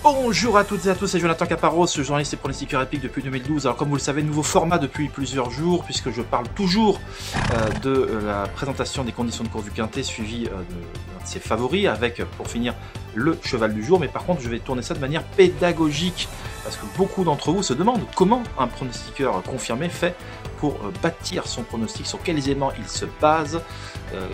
Bonjour à toutes et à tous, c'est Jonathan Caparros, journaliste et pronostiqueur épique depuis 2012. Alors comme vous le savez, nouveau format depuis plusieurs jours, puisque je parle toujours de la présentation des conditions de course du Quintet, suivi de ses favoris, avec pour finir le cheval du jour. Mais par contre, je vais tourner ça de manière pédagogique, parce que beaucoup d'entre vous se demandent comment un pronostiqueur confirmé fait pour bâtir son pronostic, sur quels éléments il se base,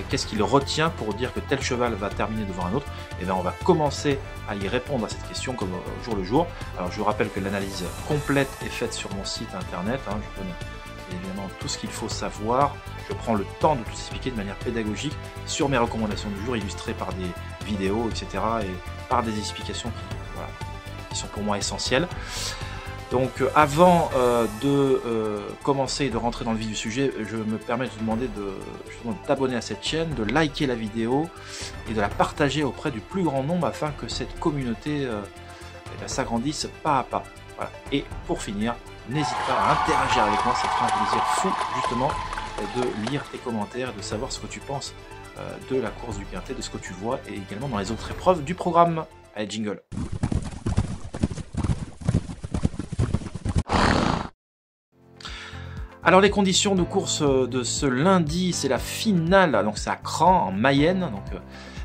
qu'est-ce qu'il retient pour dire que tel cheval va terminer devant un autre. Et bien on va commencer à y répondre à cette question comme au jour le jour. Alors je vous rappelle que l'analyse complète est faite sur mon site internet, je donne évidemment tout ce qu'il faut savoir, je prends le temps de tout expliquer de manière pédagogique sur mes recommandations du jour, illustrées par des vidéos, etc. et par des explications qui sont pour moi essentielles. Donc avant de commencer et de rentrer dans le vif du sujet, je me permets de vous demander de t'abonner à cette chaîne, de liker la vidéo et de la partager auprès du plus grand nombre afin que cette communauté s'agrandisse pas à pas. Voilà. Et pour finir, n'hésite pas à interagir avec moi, ça fera un plaisir fou justement de lire tes commentaires, de savoir ce que tu penses de la course du Quintet, de ce que tu vois et également dans les autres épreuves du programme. Allez, jingle. Alors les conditions de course de ce lundi, c'est la finale, donc c'est à Cran en Mayenne, donc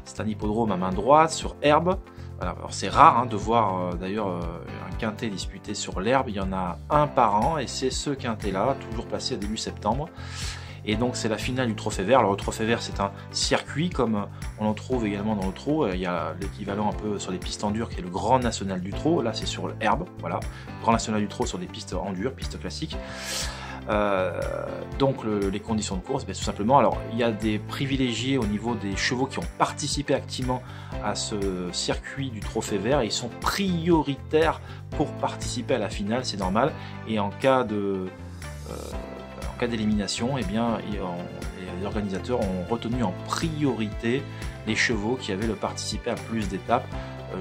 c'est un hippodrome à main droite sur herbe. Voilà, alors c'est rare de voir d'ailleurs un quintet disputé sur l'herbe, il y en a un par an et c'est ce quintet là, toujours placé à début septembre. Et donc c'est la finale du Trophée Vert. Alors le Trophée Vert c'est un circuit comme on en trouve également dans le trot. Il y a l'équivalent un peu sur les pistes en dur qui est le Grand National du Trot. Là c'est sur l'herbe, voilà. Grand National du Trot sur des pistes en dur, pistes classiques. Donc les conditions de course, tout simplement, alors il y a des privilégiés au niveau des chevaux qui ont participé activement à ce circuit du Trophée Vert et ils sont prioritaires pour participer à la finale, c'est normal, et en cas d'élimination, les organisateurs ont retenu en priorité les chevaux qui avaient participé à plus d'étapes.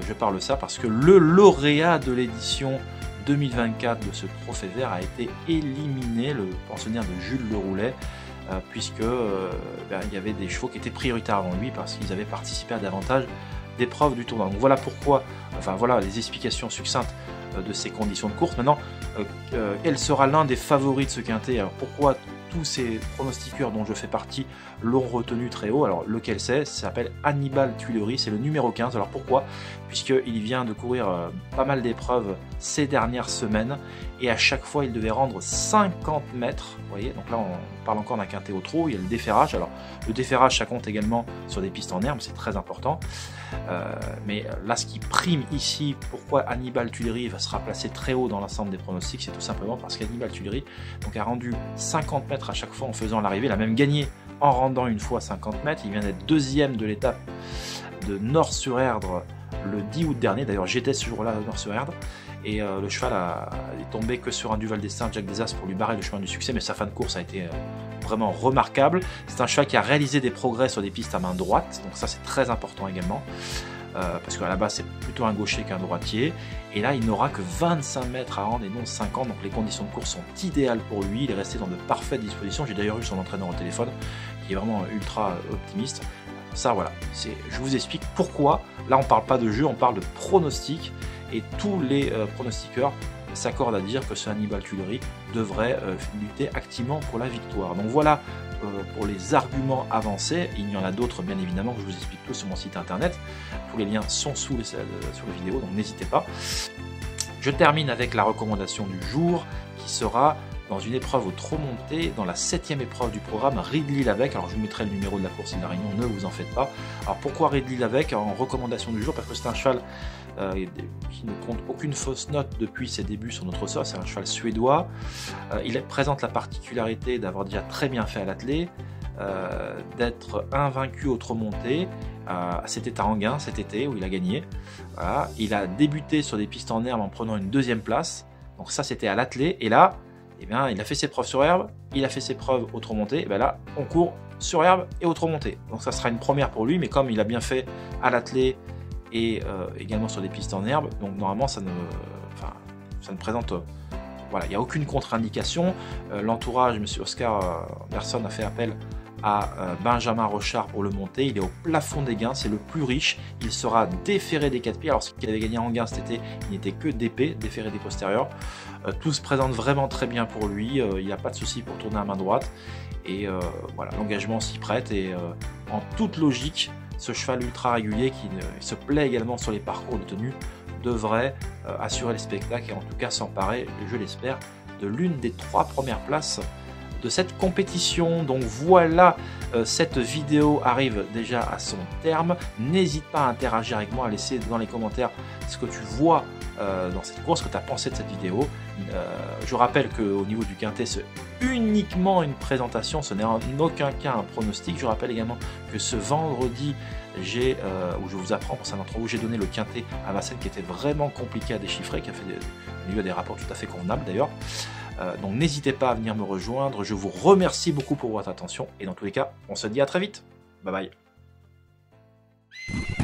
Je parle de ça parce que le lauréat de l'édition 2024 de ce Trophée Vert a été éliminé, le pensionnaire de Jules Le Roulet, puisque il y avait des chevaux qui étaient prioritaires avant lui parce qu'ils avaient participé à davantage d'épreuves du tournoi. Donc voilà pourquoi, voilà les explications succinctes de ces conditions de course. Maintenant, quel sera l'un des favoris de ce quintet? Alors pourquoi tous ces pronostiqueurs dont je fais partie l'ont retenu très haut? Alors lequel c'est? Ça s'appelle Hannibal Tuileries, c'est le numéro 15. Alors pourquoi? Puisqu'il vient de courir pas mal d'épreuves ces dernières semaines et à chaque fois il devait rendre 50 mètres. Vous voyez, donc là on parle encore d'un quintet au trot, il y a le déferrage. Alors le déferrage ça compte également sur des pistes en herbe, c'est très important. Mais là ce qui prime ici, pourquoi Hannibal Tuileries sera placé très haut dans l'ensemble des pronostics, c'est tout simplement parce qu'Hannibal Tuileries a rendu 50 mètres à chaque fois en faisant l'arrivée, il a même gagné en rendant une fois 50 mètres, il vient d'être deuxième de l'étape de Nord-sur-Erdre le 10 août dernier, d'ailleurs j'étais ce jour-là à Nord-sur-Erdre, et le cheval est tombé que sur un Duval d'Estaing, Jacques Desas, pour lui barrer le chemin du succès, mais sa fin de course a été vraiment remarquable. C'est un cheval qui a réalisé des progrès sur des pistes à main droite, donc ça c'est très important également, parce qu'à la base c'est plutôt un gaucher qu'un droitier, et là il n'aura que 25 mètres à rendre et non 50, donc les conditions de course sont idéales pour lui, il est resté dans de parfaites dispositions. J'ai d'ailleurs eu son entraîneur au téléphone, qui est vraiment ultra optimiste. Ça voilà, je vous explique pourquoi, là on parle pas de jeu, on parle de pronostic, et tous les pronostiqueurs s'accordent à dire que ce Hannibal Tuileries devrait lutter activement pour la victoire. Donc voilà pour les arguments avancés, il y en a d'autres bien évidemment que je vous explique tous sur mon site internet, tous les liens sont sous la vidéo, donc n'hésitez pas. Je termine avec la recommandation du jour qui sera dans une épreuve au trot monté, dans la 7e épreuve du programme, Ridley-l'Avec. Alors je vous mettrai le numéro de la course de la Réunion, ne vous en faites pas. Alors pourquoi Ridley-l'Avec en recommandation du jour? Parce que c'est un cheval qui ne compte aucune fausse note depuis ses débuts sur notre sol, c'est un cheval suédois. Il présente la particularité d'avoir déjà très bien fait à l'attelé, d'être invaincu au trot monté. C'était à Anguin cet été où il a gagné. Voilà. Il a débuté sur des pistes en herbe en prenant une 2e place, donc ça c'était à l'attelé, et là il a fait ses preuves sur herbe, il a fait ses preuves au trot monté, et là on court sur herbe et au trot monté, donc ça sera une première pour lui, mais comme il a bien fait à l'attelé et également sur des pistes en herbe, donc normalement ça ne présente, voilà, il n'y a aucune contre-indication. L'entourage, M. Oscar Anderson, a fait appel à Benjamin Rochard pour le monter. Il est au plafond des gains, c'est le plus riche. Il sera déféré des 4 pieds. Alors ce qu'il avait gagné en gains cet été, il n'était que d'épée, déféré des postérieurs. Tout se présente vraiment très bien pour lui. Il n'y a pas de souci pour tourner à main droite. Et voilà, l'engagement s'y prête. Et en toute logique, ce cheval ultra régulier qui se plaît également sur les parcours de tenue devrait assurer le spectacle et en tout cas s'emparer, je l'espère, de l'une des 3 premières places de cette compétition. Donc voilà, cette vidéo arrive déjà à son terme. N'hésite pas à interagir avec moi, à laisser dans les commentaires ce que tu vois dans cette course, ce que tu as pensé de cette vidéo. Je rappelle qu'au niveau du quintet, c'est uniquement une présentation, ce n'est en aucun cas un pronostic. Je rappelle également que ce vendredi, où je vous apprends pour certains d'entre vous, j'ai donné le quintet à Vincennes qui était vraiment compliqué à déchiffrer, qui a fait des rapports tout à fait convenables d'ailleurs. Donc n'hésitez pas à venir me rejoindre, je vous remercie beaucoup pour votre attention et dans tous les cas, on se dit à très vite. Bye bye.